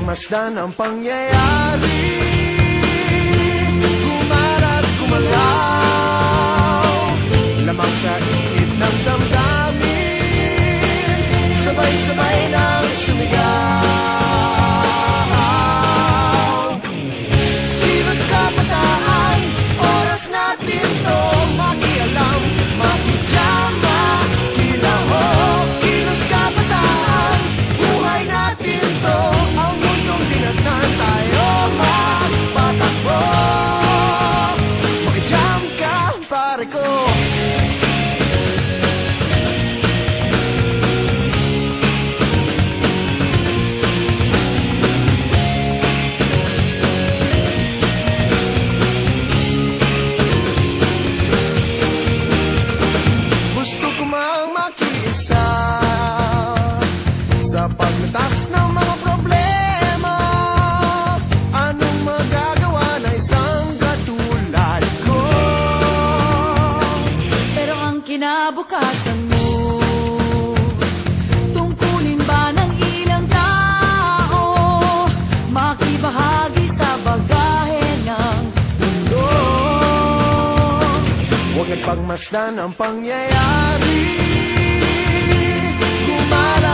pagmasdan ang pangyayari, gumarat gumalaw, lamang sa init ng damdamin, sabay-sabay nang sumigaw. Kilos kabataan, oras natin to makialam, makijam, makilahok. Kilos kabataan, buhay natin to, ang mundong dinatan tayo magpatakbo. Makijam ka, pare ko. Gusto ko mang makiisa sa paglutas ng mga problema. Anong magagawa na isang katulad ko? Pero ang kinabukasan mo, tungkulin ba ng ilang tao makibahagi sa bagahe ng mundo? Huwag nagpagmasdan ang pangyayari, gumarat